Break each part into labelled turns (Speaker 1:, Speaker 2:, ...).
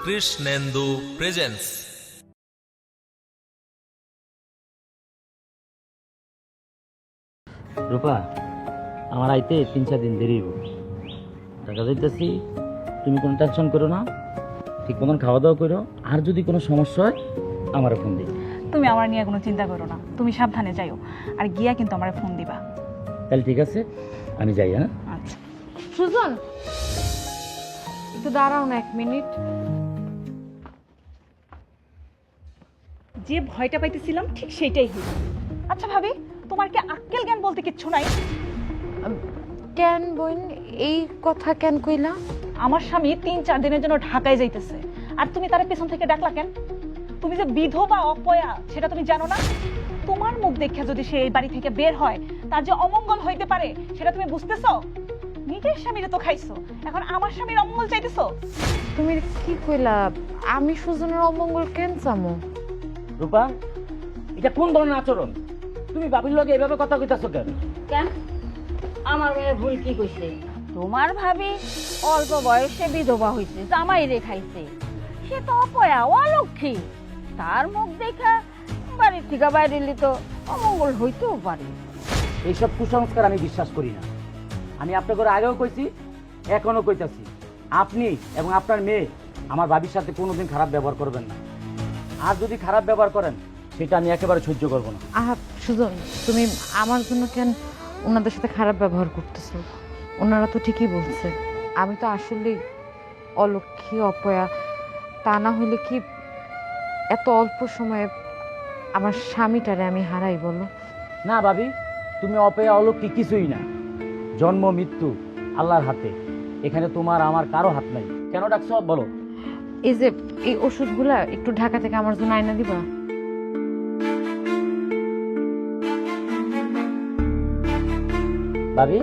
Speaker 1: Krishnendu presence.
Speaker 2: রূপা, আমার আইতে 3-4 দিন দেরি হইব। টাকা দিতেছি, তুমি কোনো টেনশন করো না, ঠিক মতন খাওয়া দাওয়া করো। আর যদি কোনো সমস্যা হয় আমার ফোন দিই।
Speaker 3: তুমি আমার নিয়ে কোনো চিন্তা করো না, তুমি সাবধানে যাইও, আর গিয়া কিন্তু আমার ফোন দিবা।
Speaker 2: তাহলে ঠিক আছে, আমি যাই। হ্যাঁ
Speaker 3: আচ্ছা।
Speaker 4: সুজন, একটু দাঁড়াও না 1 মিনিট।
Speaker 3: যে ভয়টা পাইতেছিলাম ঠিক সেইটাই হইল। আচ্ছা ভাবি, তোমার কি আক্কেল জ্ঞান বলতে কিচ্ছু নাই?
Speaker 4: কেন বোন, এই কথা কেন কইলা?
Speaker 3: আমার স্বামী 3-4 দিনের জন্য ঢাকায় যাইতেছে, আর তুমি তার পেছন থেকে ডাকলা কেন? তুমি যে বিধবা অপয়া সেটা তুমি জানো না? তোমার মুখ দেখে যদি সে এই বাড়ি থেকে বের হয়, তার যে অমঙ্গল হইতে পারে সেটা তুমি বুঝতেছো? নিজের স্বামীরে তো খাইছো, এখন আমার স্বামীর অমঙ্গল চাইতেছো?
Speaker 4: তুমি কি কইলা? আমি সুজনের অমঙ্গল কেন চামো?
Speaker 2: রূপা, এটা কোন ধরনের আচরণ? তুমি বাবির লগে এভাবে কথা কইতাছো কেন?
Speaker 5: কেন আমার মেয়ের ভুল কি কইছে? তোমার ভাবি অল্প বয়সে বিধবা হইছে, জামাই রেখাইছে, সে তো অপয়া অলক্ষী। তার মুখ দেখা বাড়ির থেকে বাইরে এলে তো অমঙ্গল হইতেও পারে।
Speaker 2: এইসব কুসংস্কার আমি বিশ্বাস করি না। আমি আপনাকে আগেও কইছি, এখনো কইতাছি, আপনি এবং আপনার মেয়ে আমার ভাবির সাথে কোনোদিন খারাপ ব্যবহার করবেন না। আর যদি খারাপ ব্যবহার করেন সেটা আমি একেবারে সহ্য করব না।
Speaker 4: আহা সুজন, তুমি আমার জন্য কেন ওনাদের সাথে খারাপ ব্যবহার করতেছো? ওনারা তো ঠিকই বলছে, আমি তো আসলে অলক্ষী অপয়া। তা না হইলে কি এত অল্প সময়ে আমার স্বামীটারে আমি হারাই বলো?
Speaker 2: না ভাবি, তুমি অপেয়া অলৌকিক কিছুই না। জন্ম মৃত্যু আল্লাহর হাতে, এখানে তোমার আমার কারো হাত নাই। কেন ডাকছো বলো?
Speaker 4: এই যে এই ওষুধগুলা একটু ঢাকা থেকে আমার জন্য আইনা দিবা?
Speaker 2: ভাবি,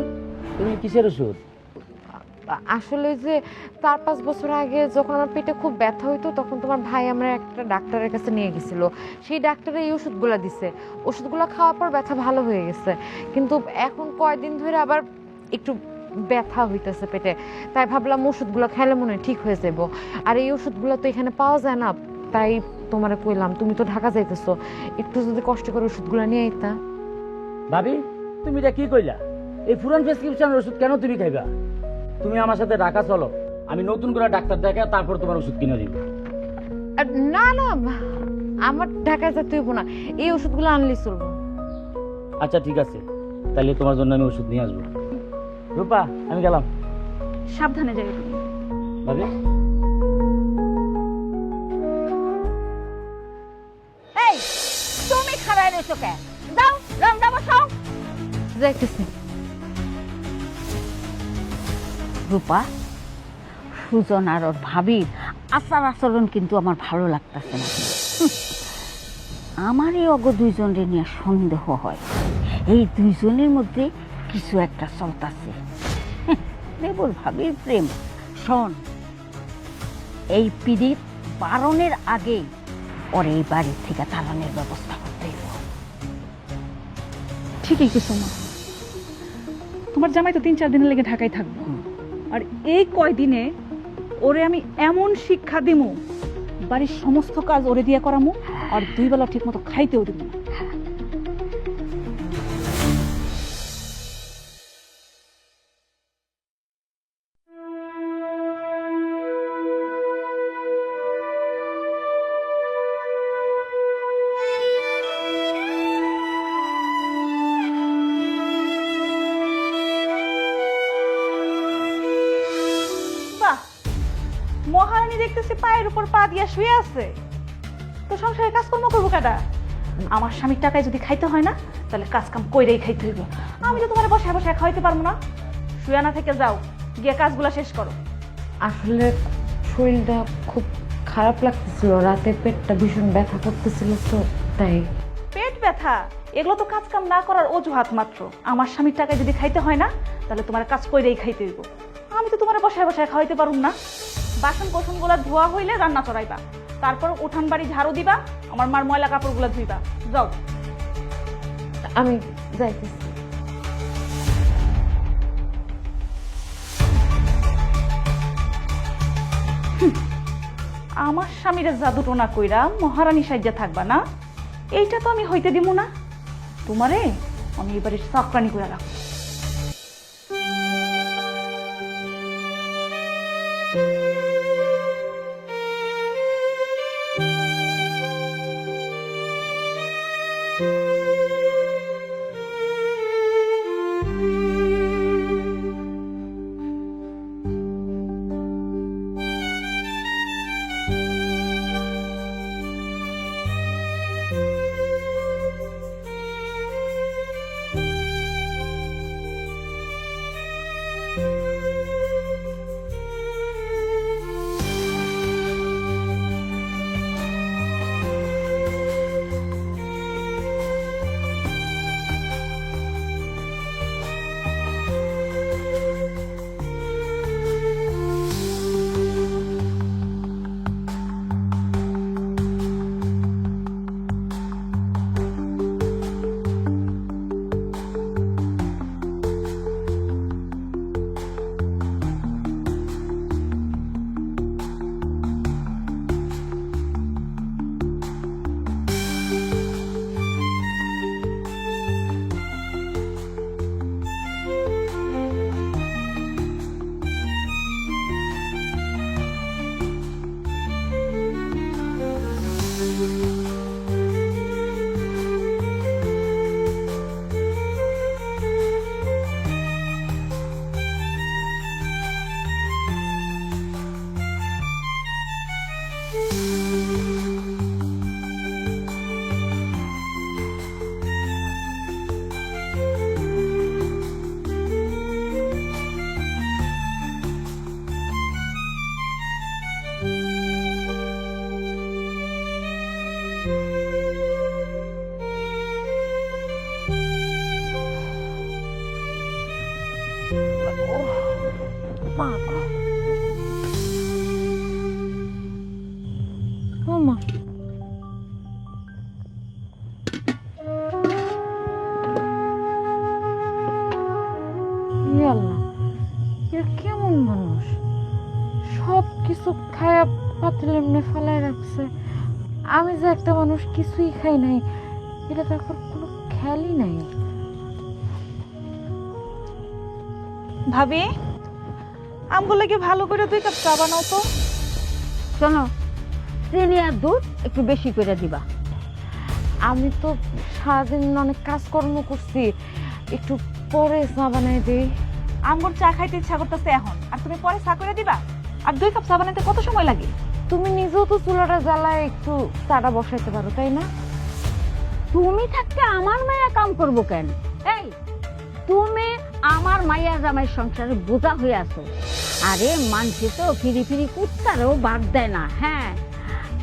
Speaker 2: তুমি কিসের ওষুধ?
Speaker 4: আসলে যে 4-5 বছর আগে যখন আমার পেটে খুব ব্যথা হইতো, তখন তোমার ভাই আমরা একটা ডাক্তারের কাছে নিয়ে গেছিল। সেই ডাক্তারে এই ওষুধগুলো দিছে। ওষুধগুলো খাওয়ার পর ব্যথা ভালো হয়ে গেছে, কিন্তু এখন কয়দিন ধরে আবার একটু ব্যথা হইতেছে পেটে। তাই ভাবলাম ওষুধগুলো খাইলে মনে হয় ঠিক হয়ে যাবো। আর এই ওষুধগুলো তো এখানে পাওয়া যায় না, তাই তোমারে কইলাম, তুমি তো ঢাকা যাইতেছো, একটু যদি কষ্ট করে ওষুধগুলো নিয়ে আইতা।
Speaker 2: ভাবি, তুমি এটা কি কইলা? এই পুরান প্রেসক্রিপশনের ওষুধ কেন তুমি খাইবা? তুমি আমার সাথে ঢাকা চলো, আমি নতুন করে ডাক্তার দেখা তারপর তোমার ওষুধ কিনে দিব।
Speaker 4: না না, আমার ঢাকা যেতে হইব না, এই ওষুধগুলো আনলেই চলবো।
Speaker 2: আচ্ছা ঠিক আছে, তাহলে তোমার জন্য আমি ওষুধ নিয়ে আসবো। রূপা, আমি গেলাম।
Speaker 3: সাবধানে যাইও তুমি।
Speaker 2: ভাবি,
Speaker 5: এই তুমি খাড়ায় রইছো কেন? দাও রান্না বসাও।
Speaker 4: যাইতেছি।
Speaker 5: রূপা, সুজন আর ওর ভাবির আচার আচরণ কিন্তু আমার ভালো লাগতেছে না। আমারই অগ দুইজনের নিয়ে সন্দেহ হয়, এই দুইজনের মধ্যে কিছু একটা চলতেছে। দেবর ভাবির প্রেম। শোন, এই পীড়িত বারণের আগে ওর এই বাড়ির থেকে তাড়ানোর ব্যবস্থা করতে হইব।
Speaker 3: ঠিকই কিছু মা, তোমার জামাই তো 3-4 দিনের লেগে ঢাকায় থাকবো, আর এই কয়দিনে ওরে আমি এমন শিক্ষা দিমু, বাড়ির সমস্ত কাজ ওরে দিয়া করামু, আর 2 বেলা ঠিক মতো খাইতেও দিব না। মহারানী দেখতেছি পায়ের উপর পা দিয়া শুয়ে আছে, তো সংসারে কাজকর্ম করবো কাটা? আমার স্বামীর টাকায় যদি খাইতে হয় না, তাহলে কাজ কাম কইরেই খাইতে হইব। আমি তো তোমার বসায় বসায় খাওয়াইতে পারবো না। শুয়ে না থেকে যাও, গিয়ে কাজগুলো শেষ করো।
Speaker 4: আসলে শরীরটা খুব খারাপ লাগতেছিল, রাতে পেটটা ভীষণ ব্যথা করতেছিল, তো তাই।
Speaker 3: পেট ব্যথা এগুলো তো কাজ কাম না করার অজুহাত মাত্র। আমার স্বামীর টাকায় যদি খাইতে হয় না, তাহলে তোমার কাজ কইরেই খাইতে হইব। আমি তো তোমার বসায় বসায় খাওয়াইতে পারুম না। বাসন কোসনগুলো ধোয়া হইলে রান্না চড়াইবা, তারপর উঠান বাড়ি ঝাড়ু দিবা, আমার মার ময়লা কাপড়গুলো ধুইবা। যাও।
Speaker 4: আমি যাইতেছি।
Speaker 3: আমার স্বামীর জাদুটোনা কইরা মহারানী সাজ্জা থাকবা না, এইটা তো আমি হইতে দিব না। তোমারে আমি এবারে চাকরানি করে রাখবো।
Speaker 4: মামা আল্লাহ, এর কেমন মানুষ, সব কিছু খায়া পাতিল এমনি ফেলায় রাখছে। আমি যে একটা মানুষ কিছুই খাই নাই, এটা তারপর কোনো খেয়ালই নাই।
Speaker 3: ভাবি, আমগুলো কি ভালো করে 2 কাপ চা বানাও তো।
Speaker 5: শোনো, চিনি আর দুধ একটু বেশি করে দিবা।
Speaker 4: আমি তো সারাদিন অনেক কাজকর্ম করছি, একটু পরে চা বানাই দিই।
Speaker 3: আমগুর চা খাইতে ইচ্ছা করতেছে এখন, আর তুমি পরে চা করে দিবা? আর 2 কাপ চা বানাইতে কত সময় লাগে?
Speaker 4: তুমি নিজেও তো চুলাটা জ্বালায় একটু চাটা বসাইতে পারো, তাই না?
Speaker 5: তুমি থাকতে আমার মায়া কাম করবো কেন? এই, তুমি আমার মায়া জামাই সংসারে বোঝা হয়ে আছো। আরে মানছে তো ফিরি ফিরি কুত্তারও বাদ দেয় না। হ্যাঁ,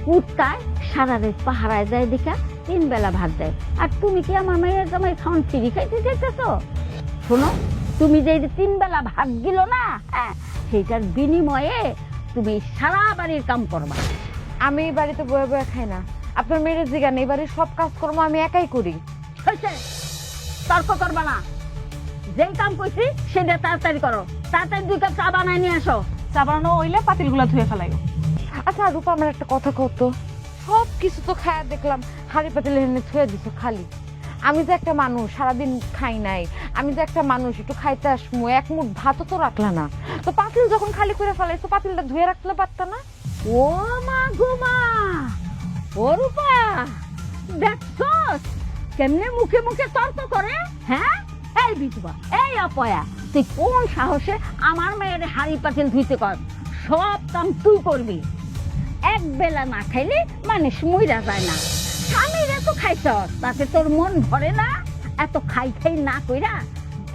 Speaker 5: কুত্তায় সারা রাত পাহারায় যায় দেখা 3 বেলা ভাত দেয়, আর তুমি কি আমার মায়ের জামাই খাওয়ান ফিরি খাইতে যেতেছো? শোনো, তুমি যে 3 বেলা ভাত দিল না, হ্যাঁ, সেইটার বিনিময়ে তুমি সারা বাড়ির কাম করবা।
Speaker 4: আমি এই বাড়িতে বয়ে বয়ে খাই না, আপনার মেয়ের জিগান, এই বাড়ির সব কাজকর্ম আমি একাই করি।
Speaker 5: হয়েছে, তর্ক করবা না। যেই কাম করছি সেটা তাড়াতাড়ি করো। তাড়াতাড়ি 2 কাপ চা বানায় নিয়ে আসো।
Speaker 3: চা বানানো হইলে পাতিলগুলা ধুয়ে ফেলাইও।
Speaker 4: আচ্ছা রূপা, আমার একটা কথা কতো, সব কিছু তো খায়া দেখলাম, হাড়ি পাতিল এনে ছুঁয়ে দিছো খালি। আমি যে একটা মানুষ সারাদিন খাই নাই, আমি যে একটা মানুষ একটু খাইতে আসবো, এক মুঠ ভাতও তো রাখলা না, তো পাতিল যখন খালি করে ফেলাইছো পাতিলটা ধুয়ে রাখলে পারতা না?
Speaker 5: ও মা গো মা, ও রূপা, দেখছস কেমনে মুখে মুখে তর্ক করে? হ্যাঁ, এই বিধবা, এই অপয়া, তুই কোন সাহসে আমার মেয়ের হাড়ি পাতিল ধুইতে কর? সব কাম তুই করবি। এক বেলা না খাইলে মানুষ মইরা যায় না। স্বামীরা তো খাইছ, তাতে তোর মন ভরে না? এত খাই খাই না কইরা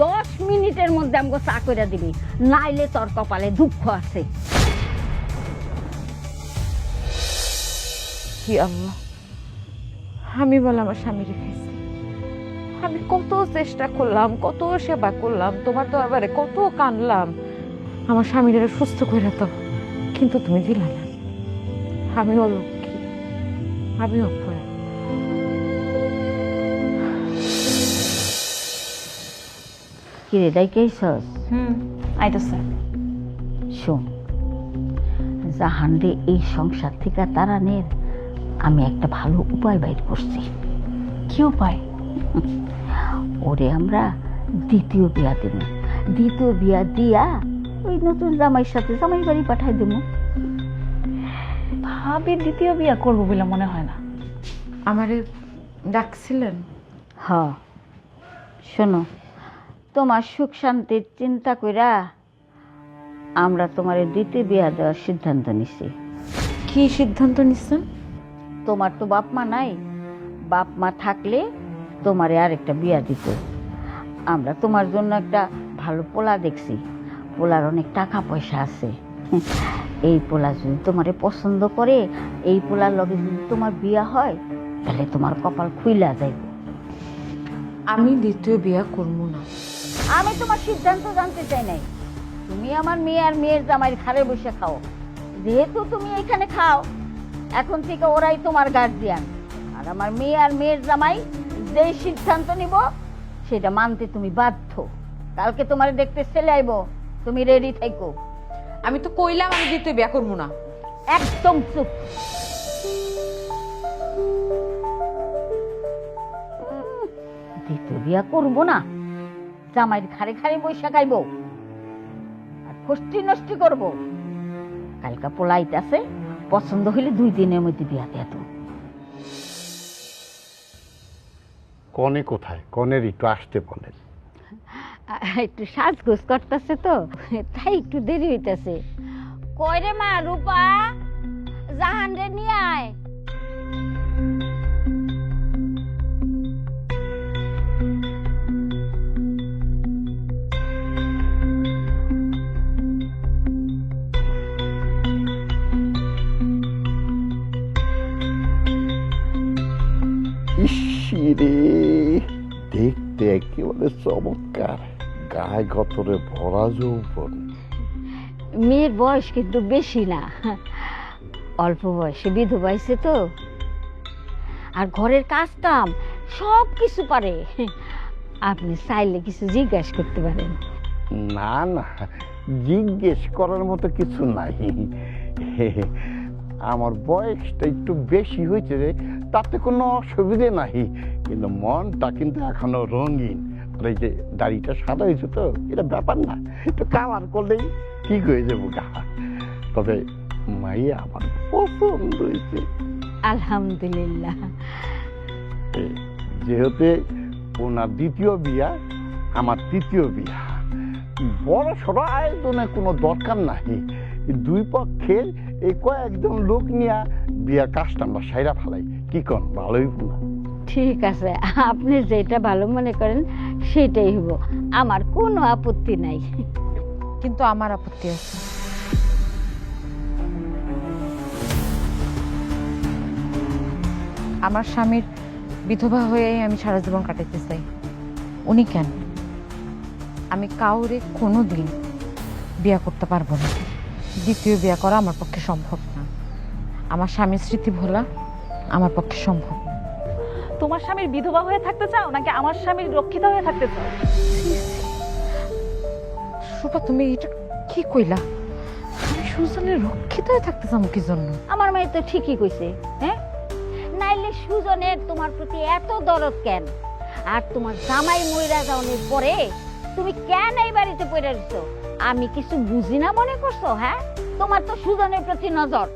Speaker 5: 10 মিনিটের মধ্যে আমাকে চা কইরা দিবি, নাইলে তোর কপালে দুঃখ আছে।
Speaker 4: কি আল্লাহ, আমি বলে আমার স্বামী রেখেছি, আমি কত চেষ্টা করলাম, কত সেবা করলাম, তোমার তো এবারে কত কানলাম আমার স্বামীরা সুস্থ করে দাও, কিন্তু তুমি দিলা না। আমি অলক্ষী, আমি অপয়া।
Speaker 5: কিরে ডাইকেছস?
Speaker 3: আইতাছে।
Speaker 5: শোন, জাহানরে এই সংসার থেকে তাড়ানোর আমি একটা ভালো উপায় বাইর করছি।
Speaker 3: কি উপায়?
Speaker 5: ওরে আমরা দ্বিতীয় বিয়া দেব। দ্বিতীয় বিয়া দিয়া ওই নতুন জামাইয়ের সাথে জামাই বাড়ি পাঠাই দেব।
Speaker 3: ভাবি দ্বিতীয় বিয়ে করবো বলে মনে হয় না।
Speaker 4: আমারে ডাকছিলেন?
Speaker 5: হ, শোনো, তোমার সুখ শান্তির চিন্তা কইরা আমরা তোমার দ্বিতীয় বিয়া দেওয়ার সিদ্ধান্ত নিছি।
Speaker 4: কি সিদ্ধান্ত নিচ্ছেন?
Speaker 5: তোমার তো বাপ মা নাই, বাপ মা থাকলে তোমারে আরেকটা বিয়া দিত। আমরা তোমার জন্য একটা ভালো পোলা দেখছি, পোলার অনেক টাকা পয়সা আছে। এই পোলা যদি তোমারে পছন্দ করে, এই পোলার লগে যদি তোমার বিয়া হয়, তাহলে তোমার কপাল খুইলা যাইব।
Speaker 4: আমি দ্বিতীয় বিয়া করবো না।
Speaker 5: আমি তোমার সিদ্ধান্ত জানতে চাই নাই। তুমি আমার মেয়ে আর মেয়ের জামাইয়ের ঘরে বসে খাও। যেহেতু তুমি এখানে খাও, এখন থেকে ওরাই তোমার গার্জিয়ান। আর আমার মেয়ে আর মেয়ের জামাই যে সিদ্ধান্ত নিব সেটা মানতে তুমি বাধ্য। কালকে তোমার দেখতে ছেলে আইব, তুমি রেডি থাইকো।
Speaker 4: আমি তো কইলাম আমি দ্বিতীয় বিয়া করবো না।
Speaker 5: একদম চুপ। দ্বিতীয় বিয়া করবো না, জামাইয়ের ঘাড়ে ঘাড়ে বৈশা খাইব আর ফষ্টি নষ্টি করবো। কালকা পোলাইট আছে, পছন্দ হইলে 2 দিনের মধ্যে বিয়া দেয়া তো।
Speaker 6: কনে কোথায়? কনের একটু আসতে বলেন।
Speaker 5: একটু সাজগোজ করতেছে তো, তাই একটু দেরি হইতেছে। কই রে মা রূপা, জাহান রে নিয়ে আয়।
Speaker 6: ইসিরে, দেখতে একেবারে চমৎকার, গায়ে গতরে ভরা যৌবন।
Speaker 5: মেয়ের বয়স কিন্তু বেশি না, অল্প বয়সে বিধবা হইছে তো। আর ঘরের কাজ কাম সব কিছু পারে। আপনি চাইলে কিছু জিজ্ঞাসা করতে পারেন।
Speaker 6: না না, জিজ্ঞেস করার মতো কিছু নাই। আমার বয়সটা একটু বেশি হয়েছে রে, তাতে কোনো অসুবিধে নাই, কিন্তু মনটা কিন্তু এখনো রঙিন। আর এই যে দাড়িটা সাদা হয়েছে তো, এটা ব্যাপার না, একটু কালার করলেই ঠিক হয়ে যাবো গা। তবে মাইয়া আমার পছন্দ হয়েছে।
Speaker 5: আলহামদুলিল্লাহ।
Speaker 6: যেহেতু ওনার দ্বিতীয় বিয়া, আমার তৃতীয় বিয়া, বড় সড়ো আয়োজনে কোনো দরকার নাই। 2 পক্ষের এই কয়েকজন লোক নিয়ে বিয়ার কাজটা আমরা সাইরা ফেলাই, কি কন? ভালোই না?
Speaker 5: ঠিক আছে, আপনি যেটা ভালো মনে করেন সেটাই হইব, আমার কোনো আপত্তি নাই।
Speaker 4: কিন্তু আমার আপত্তি আছে। আমার স্বামীর বিধবা হয়ে আমি সারা জীবন কাটাতে চাই। উনি কেন? আমি কাউরে কোনো দিন বিয়া করতে পারবো না। দ্বিতীয় বিয়া করা আমার পক্ষে সম্ভব না। আমার স্বামীর স্মৃতি ভোলা আমার পক্ষে সম্ভব না।
Speaker 3: তোমার স্বামীর বিধবা হয়ে থাকতে চাও নাকি আমার স্বামীর রক্ষিতা হয়ে থাকতে চাও?
Speaker 4: সুপা, তুমি এটা কি কইলা? আমি সুজনের রক্ষিত হয়ে থাকতে চাবো কি জন্য?
Speaker 5: আমার মেয়ে তো ঠিকই কইছে। হ্যাঁ, নাইলে সুজনের তোমার প্রতি এত দরদ কেন? আর তোমার জামাই মইরা যাওয়ার পরে তুমি কেন এই বাড়িতে পড়ে রইছো? আমি কিছু বুঝি না মনে করছো? হ্যাঁ, তোমার তো সুজনের প্রতি নজর।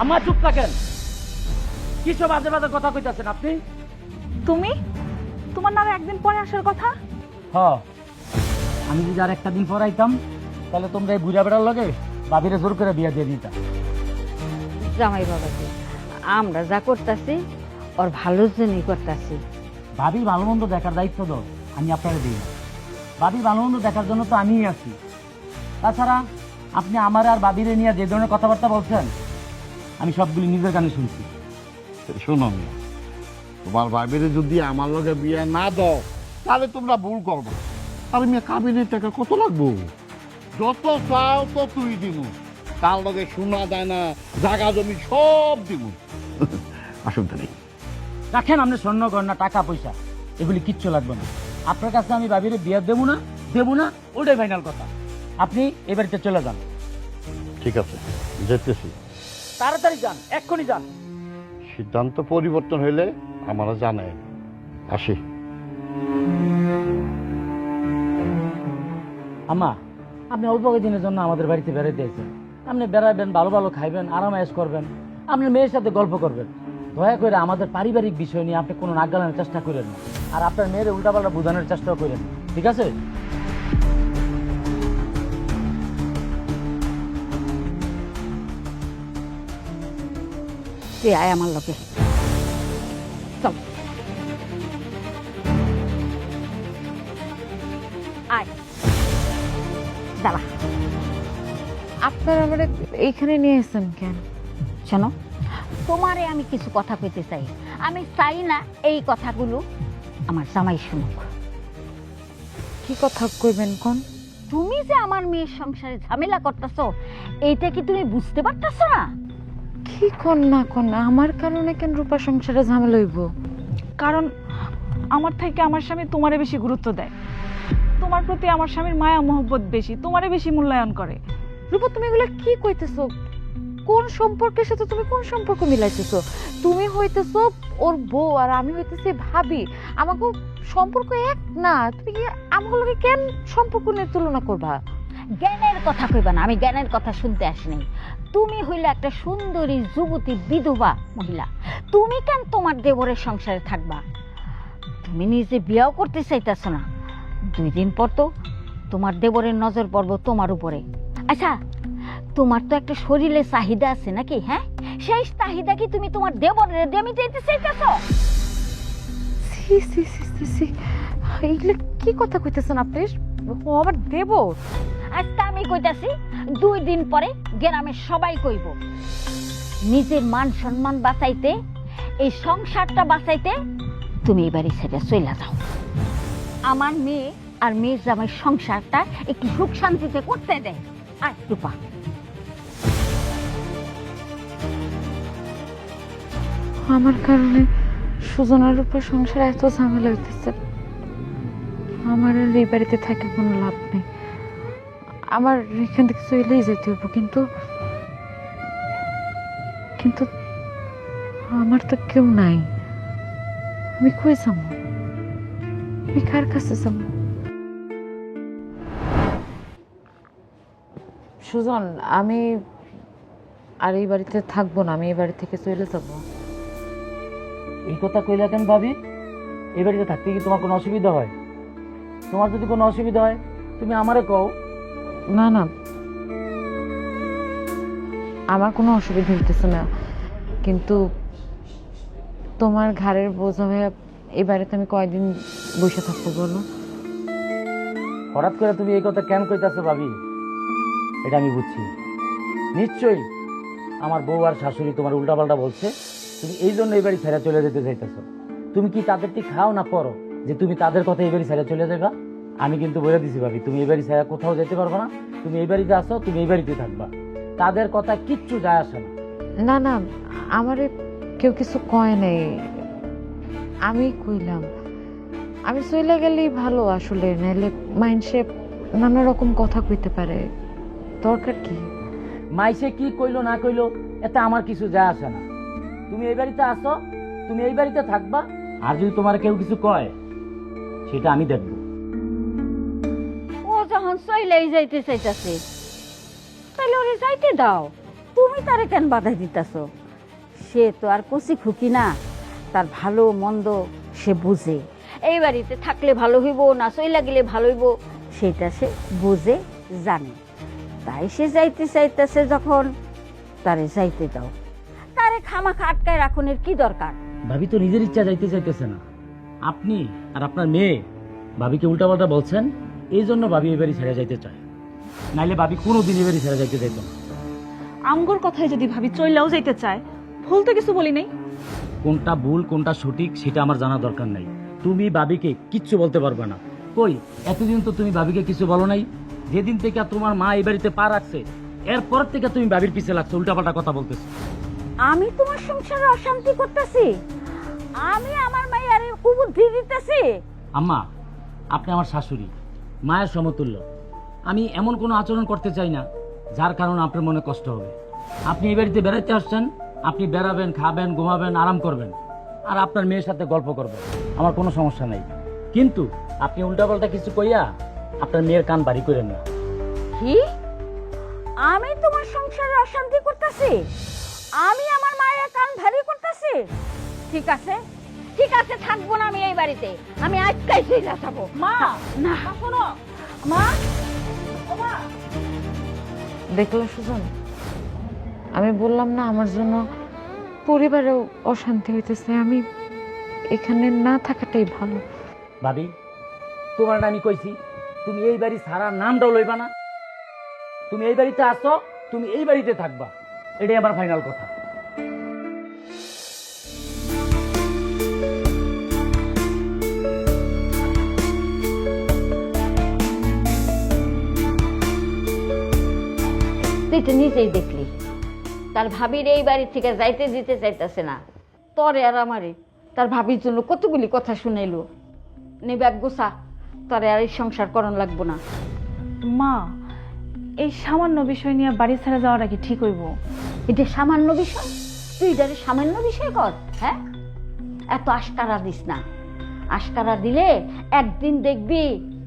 Speaker 2: আমার চুপ থাকেন, কিছু বাজে বাজে কথা কইতাছেন আপনি।
Speaker 3: তুমি তোমার নামে একদিন পরে আসার কথা।
Speaker 2: হ, আমি যদি আর একটা দিন পর আইতাম, তাহলে তোমরা এই বুড়া বেড়ার লগে বাবিরে জোর করে বিয়া দিয়ে দিতা।
Speaker 5: জামাই বাবাকে আমরা যা করতেছি ওর ভালোর জন্যই করতেছি।
Speaker 2: ভাবি ভালো মন্দ দেখার দায়িত্ব তো আমি আপনাকে দিই না। ভাবি ভালো মন্দ দেখার জন্য তো আমিই আছি। তাছাড়া আপনি আমার আর বাবিরে নিয়ে যে ধরনের কথাবার্তা বলছেন, আমি সবগুলি নিজের কানে শুনছি।
Speaker 6: শোনো মিয়া, তোমার ভাবিরে যদি আমার লগে বিয়ে না দাও, তাহলে তোমরা ভুল করবো। তাহলে মেয়ে কাবিনের টাকা কত লাগবো? যত চাও ততই দিব। তার লগে শোনা যায় না, জায়গা জমি সব দিব। অসুবিধা নেই।
Speaker 2: রাখেন আপনি স্বর্ণ গয়না টাকা পয়সা, এগুলি কিচ্ছু লাগবে না। আপনার কাছে আমি ভাবিরে বিয়ে দেবো না, ওটাই ফাইনাল কথা। আপনি এ বাড়িতে চলে যান।
Speaker 6: ঠিক আছে। যেতেছি।
Speaker 2: তাড়াতাড়ি যান, এক্ষুনি যান।
Speaker 6: সিদ্ধান্ত পরিবর্তন হইলে আমরা জানাই। আসি।
Speaker 2: আম্মা, আপনি অল্প দিনের জন্য আমাদের বাড়িতে বেড়াইতে এসেছেন। আপনি বেড়াবেন, ভালো ভালো খাইবেন, আরাম আয়েশ করবেন, আপনার মেয়ের সাথে গল্প করবেন। দয়া করে আমাদের পারিবারিক বিষয় নিয়ে আপনি কোনো নাক গালানোর চেষ্টা করেন না, আর আপনার মেয়ের উল্টাপাল্টা বোঝানোর চেষ্টাও করেন না, ঠিক আছে?
Speaker 5: তুই আয় আমার লোকে, চল আয়, দাঁড়া।
Speaker 4: আপনারা আমার এইখানে নিয়ে এসেছেন কেন?
Speaker 5: শোনো, তোমারে আমি কিছু কথা কইতে চাই। আমি চাই না এই কথাগুলো আমার জামাই শুনুক।
Speaker 4: কি কথা কইবেন কোন?
Speaker 5: তুমি যে আমার মেয়ের সংসারে ঝামেলা করতেছো, এইটা কি তুমি বুঝতে পারতেছো না?
Speaker 4: কি কোন না কোন, আমার কারণে কেন রূপা সংসারে ঝামেলা হইব?
Speaker 3: কারণ আমার থেকে আমার স্বামী তোমারে বেশি গুরুত্ব দেয়। তোমার প্রতি আমার স্বামীর মায়া মহব্বত বেশি, তোমারে বেশি মূল্যায়ন করে।
Speaker 4: রূপা, তুমি এগুলো কি কইতেছো? কোন সম্পর্কের সাথে তুমি কোন সম্পর্ক মিলাইতেছো? তুমি হইতেছো ওর বউ আর আমি হইতেছি ভাবি। আমাকে সম্পর্ক এক না। তুমি কি আমাগুলোকে কেন সম্পর্ক নিয়ে তুলনা করবা?
Speaker 5: জ্ঞানের কথা কইবা না, আমি জ্ঞানের কথা শুনতে আসিনি। তুমি হইলে একটা সুন্দরী যুবতী বিধবা মহিলা, তুমি কেন তোমার দেবরের সংসারে থাকবা? তুমি নিজে বিয়াও করতে চাইতেছ না। 2 দিন পর তো তোমার দেবরের নজর পড়বো তোমার উপরে। আচ্ছা, তোমার তো একটা শরীরে চাহিদা আছে নাকি? হ্যাঁ, সেই চাহিদা কি তুমি তোমার দেবরের দিয়ে মিটাইতে চাইতেছ?
Speaker 4: সি সি সি সি সি, এইগুলো কি কথা কইতেছেন আপনি? ও আমার দেবর।
Speaker 5: আজকে আমি কইতাছি, 2 দিন পরে গ্রামের সবাই কইব। নিজের মান সম্মান বাঁচাইতে, এই সংসারটা বাঁচাইতে তুমি এই বাড়ি ছেড়ে চলে যাও। আমার মেয়ে আর মেয়ের জামাই সংসারটা একটু সুখ শান্তিতে করতে দেয়। আয় রূপা।
Speaker 4: আমার কারণে সুজনার উপর সংসারে এত ঝামেলা হইতেছে। আমার আর এই বাড়িতে থাকে কোনো লাভ নেই। আমার এখান থেকে চলেই যেতে হইব, কিন্তু কিন্তু আমার তো কেউ নাই। আমি কই যাব? আমি কার কাছে যাব? সুজন, আমি আর এই বাড়িতে থাকবো না। আমি এই বাড়ি থেকে চলে যাব।
Speaker 2: এই কথা কইলা কেন ভাবি? এই বাড়িতে থাকতে কি তোমার কোনো অসুবিধা হয়? তোমার যদি কোনো অসুবিধা হয় তুমি আমারে কও।
Speaker 4: না না, আমার কোনো অসুবিধা হইতেছে না, কিন্তু তোমার ঘাড়ের বোঝা হয়ে এই বাড়িতে আমি কয়দিন বসে থাকবো বলো?
Speaker 2: হঠাৎ করে তুমি এই কথা কেন কইতাছো ভাবি? এটা আমি বুঝছি। নিশ্চয়ই আমার বউ আর শাশুড়ি তোমার উল্টাপাল্টা বলছে, তুমি এই জন্য এই বাড়ি ছেড়ে চলে যেতে চাইতেছো। তুমি কি তাদেরটি খাও না পড়ো যে তুমি তাদের কথা এই বাড়ি ছেড়ে চলে যাবা? আমি কিন্তু বলে দিছি ভাবি, তুমি এই বাড়ি ছেড়ে কোথাও যেতে পারবে না। তুমি এই বাড়িতে আসো, তুমি এই বাড়িতে থাকবা। তাদের কথা কিচ্ছু যায় আসে না।
Speaker 4: না না, আমারে কেউ কিছু কয় নাই, আমি কইলাম। আমি চলে গেলেই ভালো আসলে, নাহলে মাইন্ডসে নানা রকম কথা কইতে পারে। দরকার কি?
Speaker 2: মাইসে কি কইলো না কইলো এতে আমার কিছু যায় আসে না। তুমি এই বাড়িতে আসো, তুমি এই বাড়িতে থাকবা, আর যদি তোমার কেউ কিছু কয় সেটা আমি দেখবো।
Speaker 5: ও যখন চলেই যাইতে চাইতেছে, তাহলে ওরে যাইতে দাও। তুমি তারে কেন বাধা দিতেছ? সে তো আর কচি খুকি না, তার ভালো মন্দ সে বুঝে। এই বাড়িতে থাকলে ভালো হইব না চইলা গেলে ভালো হইব সেটা সে বুঝে জানে। তাই সে যাইতে চাইতেছে যখন, তারে যাইতে দাও। তারে খামাখা আটকায় রাখনের কি দরকার?
Speaker 2: ভাবি তো নিজের ইচ্ছা যাইতে চাইতেছে না। আপনি আর আপনার মেয়ে ভাবিকে উল্টাপাল্টা বলছেন, এই জন্য ভাবি এই বাড়ি ছেড়ে যাইতে চায়। নাইলে ভাবি কোনোদিন এই বাড়ি ছেড়ে যাইতে চাইতো না।
Speaker 3: আমগোর কথায় যদি ভাবি চইলাও যাইতে চায়, ভুল তো কিছু বলি নাই।
Speaker 2: কোনটা ভুল কোনটা সঠিক সেটা আমার জানা দরকার নাই। তুমি ভাবিকে কিচ্ছু বলতে পারবে না। কই এতদিন তো তুমি ভাবিকে কিছু বলো নাই। যেদিন থেকে তোমার মা এই বাড়িতে পা রাখছে এরপর থেকে তুমি ভাবির পিছে লাগছো, উল্টাপাল্টা কথা বলতেছো।
Speaker 5: আমি তোমার সংসারে অশান্তি করতেছি? আমি আমার মায়ের কুবুদ্ধি দিতেছি?
Speaker 2: আম্মা, আপনি আমার শাশুড়ি, মায়ের সমতুল্য। আমি এমন কোনো আচরণ করতে চাই না যার কারণে আপনার মনে কষ্ট হবে। আপনি এই বাড়িতে বেড়াতে আসছেন, আপনি বেড়াবেন, খাবেন, ঘুমাবেন, আরাম করবেন, আর আপনার মেয়ের সাথে গল্প করবেন, আমার কোনো সমস্যা নেই। কিন্তু আপনি উল্টাপাল্টা কিছু কইয়া আপনার মেয়ের কান বাড়ি করেন না।
Speaker 5: কি আমি তোমার সংসারে অশান্তি করতেছি? আমি আমার মায়ের কান ভারী করতেছি? ঠিক আছে, ঠিক আছে, থাকবো না আমি এই বাড়িতে। আমি আজকাই চলে যাবো।
Speaker 3: মা,
Speaker 5: না,
Speaker 3: শোনো মা, ও মা।
Speaker 4: দেখলে সুজন, আমি বললাম না আমার জন্য পরিবারেও অশান্তি হইতেছে, আমি এখানে না থাকাটাই ভালো।
Speaker 2: ভাবি, তোমার না আমি কইছি তুমি এই বাড়ি সারা নামটাও লইবা না। তুমি এই বাড়িতে আসো, তুমি এই বাড়িতে থাকবা, এটাই আমার ফাইনাল কথা।
Speaker 5: তুই তো নিজেই দেখলি তার ভাবির এই বাড়ি থেকে যাইতে দিতে চাইতেছে না। তরে আর আমারে তার ভাবির জন্য কতগুলি কথা শুনাইলো। নে ব্যাগ গোছা, তরে আর এই সংসার করণ লাগবো না।
Speaker 3: মা, এই সামান্য বিষয় নিয়ে বাড়ি ছেড়ে যাওয়াটা কি ঠিক হইব?
Speaker 5: এটা সামান্য বিষয়? তুই এটারে সামান্য বিষয় কর? হ্যাঁ, এত আশকারা দিস না। আশকারা দিলে একদিন দেখবি,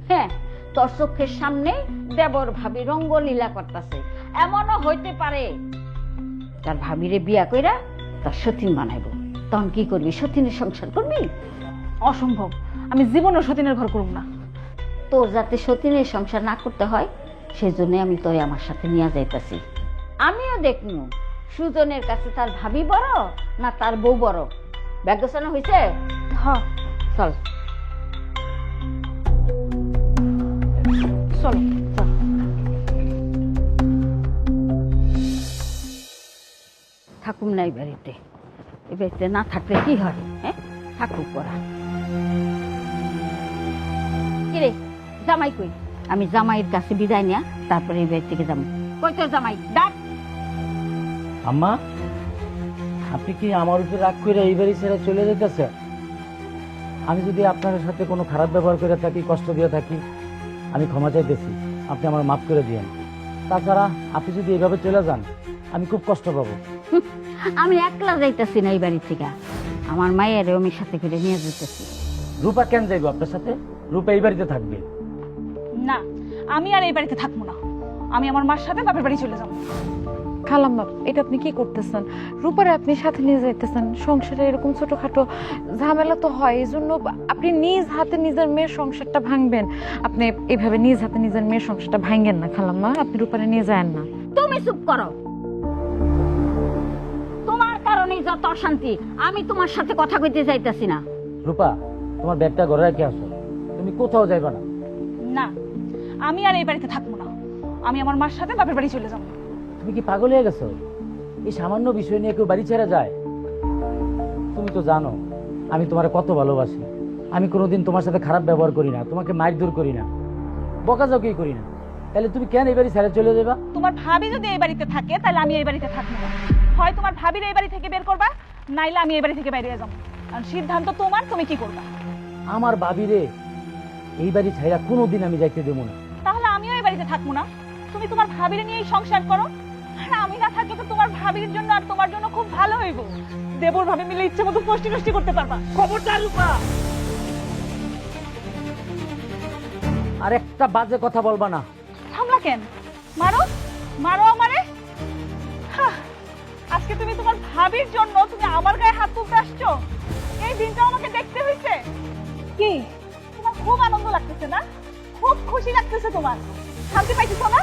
Speaker 5: হ্যাঁ, তোর চোখের সামনে দেবর ভাবি রঙ্গলীলা করতেছে। এমনও হইতে পারে তার ভাবিরে বিয়া কইরা তার সতীন বানাইব। তখন কি করবি? সতীনের সংসার করবি?
Speaker 3: অসম্ভব, আমি জীবনও সতীনের ঘর করব না।
Speaker 5: তোর যাতে সতীনের সংসার না করতে হয় সেই জন্য আমি তোরে আমার সাথে নিয়ে যাইতাছি। আমিও দেখনু সুজনের কাছে তার ভাবি বড় না তার বউ বড়। ব্যাগ গোছানো হয়েছে?
Speaker 3: হ্যাঁ,
Speaker 5: চল
Speaker 3: চলো।
Speaker 5: চল। থাকুম না এই বাড়িতে। এই বাড়িতে না থাকলে কি হয়? হ্যাঁ, থাকুক ওরা। কিরে জামাই কই? আমি জামাইয়ের কাছে বিদায় নিয়া তারপরে এই বাড়ি থেকে যাবো। কই তোর জামাই? ডাক।
Speaker 2: আম্মা, আপনি কি আমার উপর রাগ করে এই বাড়ি ছেড়ে চলে যেতেছে? আমি যদি আপনার সাথে কোনো খারাপ ব্যবহার করে থাকি, কষ্ট দিয়ে থাকি, আমি ক্ষমা চাইতেছি, আপনি আমার মাফ করে দিয়েন। তাছাড়া আপনি যদি এইভাবে চলে যান আমি খুব কষ্ট পাবো।
Speaker 5: আমি একলা যাইতেছি না এই বাড়ি থেকে, আমার মায়ের আমি সাথে করে নিয়ে যেতেছি।
Speaker 2: রূপা কেন যাইবো আপনার সাথে? রূপা এই বাড়িতে থাকবে।
Speaker 3: না, আমি আর এই বাড়িতে থাকবো না। আমি আমার মার সাথে বাপের বাড়ি চলে যাবো।
Speaker 4: খালাম্মা, এটা আপনি কি করতেছেন? রূপারে আপনি সাথে নিয়ে যাইতেছেন, সংসারে এরকম ছোটখাটো ঝামেলা তো হয়, এই জন্য আপনি নিজ হাতে নিজের মেয়ের সংসারটা ভাঙবেন। আপনি এইভাবে নিজ হাতে নিজের মেয়ের সংসারটা ভাঙেন না খালাম্মা, আপনি রূপারে নিয়ে যান না।
Speaker 5: তুমি চুপ করো। তোমার কারণেই যত অশান্তি। আমি তোমার সাথে কথা কইতে চাইতেছি না।
Speaker 2: রূপা, তোমার ব্যাগটা ঘরে রেখে আসো, তুমি কোথাও যাইবা না।
Speaker 3: না, আমি আর এই বাড়িতে থাকবো না। আমি আমার মার সাথে বাপের বাড়ি চলে যাবো।
Speaker 2: তুমি কি পাগল হয়ে গেছো? এই সামান্য বিষয় নিয়ে কেউ বাড়ি ছেড়ে যায়? তুমি তো জানো আমি তোমার কত ভালোবাসি। আমি কোনোদিন তোমার সাথে খারাপ ব্যবহার করি না, তোমাকে মারধর করি না, বকাঝকি করি না। তাহলে তুমি কেন এই বাড়ি ছেড়ে চলে যাবা?
Speaker 3: তোমার ভাবি যদি এই বাড়িতে থাকে তাহলে আমি এই বাড়িতে থাকবো না। হয় তোমার ভাবির এই বাড়ি থেকে বের করবা, নাইলে আমি এই বাড়ি থেকে বাইরে যাবো। কারণ সিদ্ধান্ত তোমার, তুমি কি করবা।
Speaker 2: আমার ভাবিরে এই বাড়ি ছাইরা কোনোদিন আমি যাইতে দেবো না।
Speaker 3: তাহলে আমিও এই বাড়িতে থাকবো না। তুমি তোমার ভাবির নিয়ে সংসার করো, আর আমি না থাকলে তো তোমার ভাবির জন্য আর তোমার জন্য খুব ভালো হইব। দেবর ভাবি মিলে ইচ্ছে মতো কষ্টি নষ্টি করতে পারবা। খবরদার রূপা,
Speaker 2: আর একটা বাজে কথা বলবা না।
Speaker 3: থামলা কেন? মারো, মারো আমারে। হাহ, আজকে তুমি তোমার ভাবির জন্য তুমি আমার গায়ে হাত তুলতে আসছো? এই দিনটা আমাকে দেখতে হইছে। কি তোমার খুব আনন্দ লাগতেছে না? খুব খুশি লাগতেছে তোমার? শান্তি পাইতেছো না?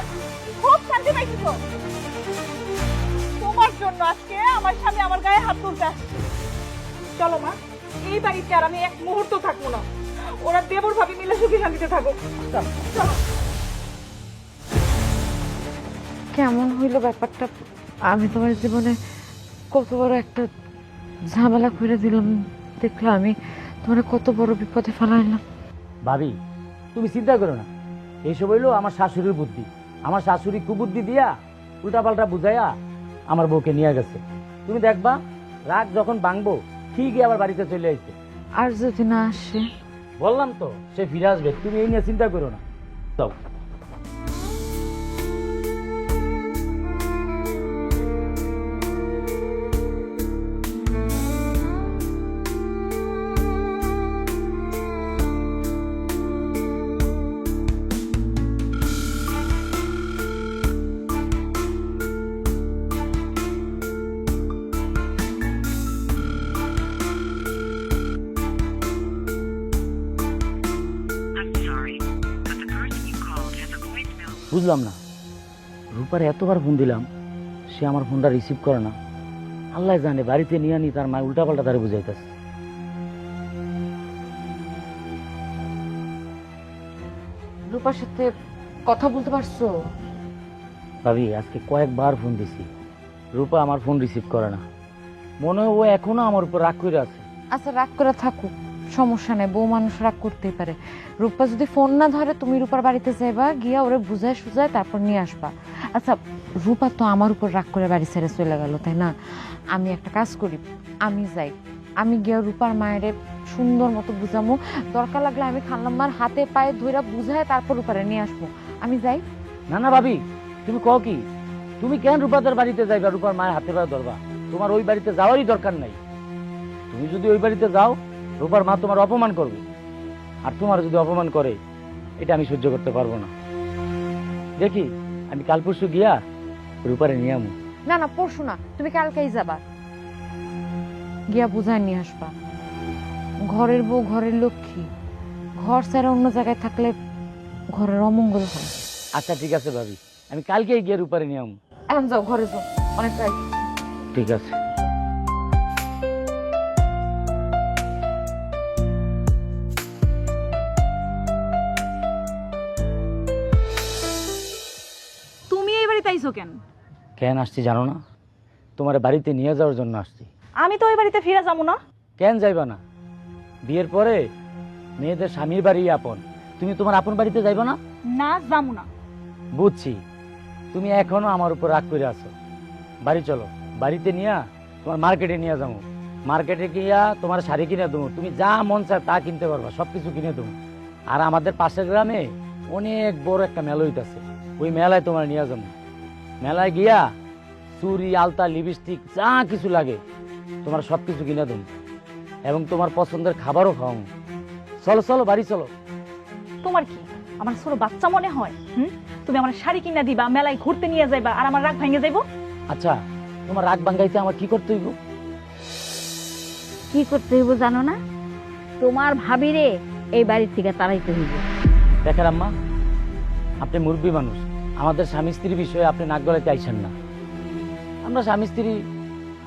Speaker 3: খুব শান্তি পাইতেছো? তোমার জন্য আজকে আমার স্বামী আমার গায়ে হাত তুলতে আসছে। চলো মা, এই বাড়িতে আর আমি এক মুহূর্ত থাকবো না। ওরা দেবর ভাবি মিলে সুখী শান্তিতে থাকো। চলো।
Speaker 4: কেমন হইল ব্যাপারটা? আমি তোমার জীবনে কত বড় একটা ঝামেলা করে দিলাম, দেখলাম আমি তোমার কত বড় বিপদে ফেলাইলাম।
Speaker 2: ভাবি, তুমি চিন্তা করো না, এইসব হইলো আমার শাশুড়ির বুদ্ধি। আমার শাশুড়ি কুবুদ্ধি দিয়া উল্টাপাল্টা বুঝাইয়া আমার বউকে নিয়ে গেছে। তুমি দেখবা রাগ যখন ভাঙবো ঠিকই আবার বাড়িতে চলে আসছে।
Speaker 4: আর যদি না আসে?
Speaker 2: বললাম তো সে ফিরে আসবে, তুমি এই নিয়ে চিন্তা করো না। তো বুঝলাম না, রূপার এতবার ফোন দিলাম, সে আমার ফোনটা রিসিভ করে না। আল্লাহ জানে, বাড়িতে নিয়ে আনি তার মা উল্টাপাল্টা তারে বুঝাইতেছে।
Speaker 4: রূপার সাথে কথা বলতে পারছো?
Speaker 2: ভাবি, আজকে কয়েকবার ফোন দিছি, রূপা আমার ফোন রিসিভ করে না। মনে হয় ও এখনো আমার উপর রাগ করে আছে।
Speaker 4: আচ্ছা, রাগ করে থাকুক, সমস্যা নেই, বউ মানুষ রাগ করতেই পারে। রূপা যদি ফোন না ধরে, তুমি রূপার বাড়িতে যাইবা, গিয়া ওরে বুঝায় সুজায় তারপর নিয়ে আসবা। আচ্ছা, রূপা তো আমার উপর রাগ করে বাড়ি ছেড়ে চলে গেল, তাই না? আমি একটা কাজ করি, আমি যাই, আমি গিয়া রূপার মায়েরে সুন্দর মতো বুঝামো, দরকার লাগলে আমি খালাম্মার হাতে পায়ে ধইরা বুঝায় তারপর রূপারে নিয়ে আসবো। আমি যাই।
Speaker 2: না না ভাবি, তুমি কও কি? তুমি কেন রূপাদের বাড়িতে যাইবা রূপার মায়ের হাতে পায়ে ধরবা? তোমার ওই বাড়িতে যাওয়ারই দরকার নাই। তুমি যদি ওই বাড়িতে যাও, রূপার মা তোমার অপমান করবে, আর তোমার যদি অপমান করে, এটা আমি সহ্য করতে পারবো না। দেখি আমি কাল পরশু গিয়া রূপারে নিয়ে আমু।
Speaker 4: না না, পরশু না, তুমি কালকেই যাবা, গিয়া বুঝায় নিয়ে আসবা। ঘরের বউ ঘরের লক্ষ্মী, ঘর ছাড়া অন্য জায়গায় থাকলে ঘরের অমঙ্গল হয়।
Speaker 2: আচ্ছা ঠিক আছে ভাবি, আমি কালকেই গিয়ে রূপারে নিয়ে আমু।
Speaker 4: এখন যাও, ঘরে যাও, অনেক রাত।
Speaker 2: ঠিক আছে।
Speaker 3: তুমি এই বাড়িতে আইছো কেন?
Speaker 2: কেন আসছি জানো না? তোমার বাড়িতে নিয়ে যাওয়ার জন্য আসছি।
Speaker 3: আমি তো ওই বাড়িতে ফিরে যাবো না।
Speaker 2: কেন যাইবা না? বিয়ের পরে মেয়েদের স্বামীর বাড়ি আপন, তুমি তোমার আপন বাড়িতে যাইবা না?
Speaker 3: না, যাবো না।
Speaker 2: বুঝছি, তুমি এখনো আমার উপর রাগ করে আছো। বাড়ি চলো, বাড়িতে নিয়ে তোমার মার্কেটে নিয়ে যাবো। মার্কেটে গিয়া তোমার শাড়ি কিনে দেবো, তুমি যা মন চায় তা কিনতে পারবা, সবকিছু কিনে দেবো। আর আমাদের পাশের গ্রামে অনেক বড় একটা মেলা হইতাছে, ওই মেলায় তোমার নিয়ে যাবো। মেলায় গিয়া চুড়ি, আলতা, লিপস্টিক যা কিছু লাগে তোমার সবকিছু কিনে দেবো, এবং তোমার পছন্দের খাবারও খাওয়াবো। চলো চলো, বাড়ি চলো।
Speaker 3: তোমার কি আমার ছোট বাচ্চা মনে হয়? তুমি আমার শাড়ি কিনা দিবা, মেলায় ঘুরতে নিয়ে যাইবা, আর আমার রাগ ভেঙে যাইবো?
Speaker 2: আচ্ছা, তোমার রাগ ভাঙ্গাইতে আমার কি করতে হইব?
Speaker 5: কি করতে হইব জানো না? তোমার ভাবিরে এই বাড়ির থেকে তাড়াইতে হইব।
Speaker 2: দেখেন আম্মা, আপনি মুরব্বী মানুষ, আমাদের স্বামী স্ত্রীর বিষয়ে আপনি নাক গলাইতে আইসেন না। আমরা স্বামী স্ত্রী,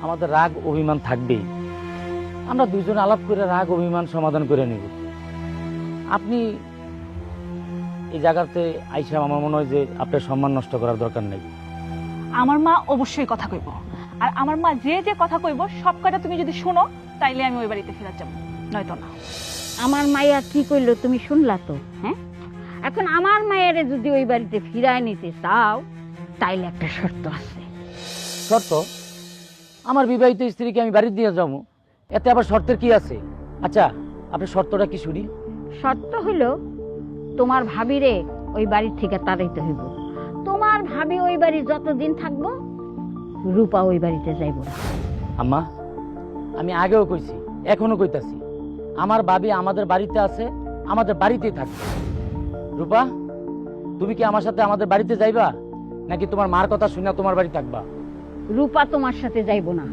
Speaker 2: আমাদের রাগ অভিমান থাকবেই। আমরা দুইজন আলাপ করে রাগ অভিমান সমাধান করে নিব। আপনি এই জায়গাতে আইসা আমার মনে হয় যে আপনার সম্মান নষ্ট করার দরকার নেই।
Speaker 3: আমার মা অবশ্যই কথা কইব, আর আমার মা যে যে কথা কইব সব কটা তুমি যদি শোনো, তাইলে আমি ওই বাড়িতে ফেরত যাবো, নয়তো না।
Speaker 5: আমার মাইয়া কি কইলো তুমি শুনলা তো? হ্যাঁ, এখন আমার মায়েরে যদি ওই বাড়িতে ফিরায় নিতে চাও, তাইলে একটা শর্ত আছে।
Speaker 2: শর্ত? আমার বিবাহিত স্ত্রীকে আমি বাড়ি দিয়ে যাবো, এতে আবার শর্তের কি আছে? আচ্ছা, আপনার শর্তটা কি শুনি।
Speaker 5: শর্ত হইলো তোমার ভাবিরে ওই বাড়ির থেকে তাড়াইতে হইব। তোমার ভাবি ওই বাড়ি যতদিন থাকবো, রূপা ওই বাড়িতে যাইব না।
Speaker 2: আম্মা, আমি আগেও কইছি, এখনো কইতাছি, আমার ভাবি আমাদের বাড়িতে আছে, আমাদের বাড়িতেই থাকবে। রূপা, তুমি কি আমার সাথে আমাদের বাড়িতে যাইবা, নাকি তোমার মার কথা শুনে তোমার বাড়ি থাকবা?
Speaker 5: রূপা তোমার সাথে যাইব না।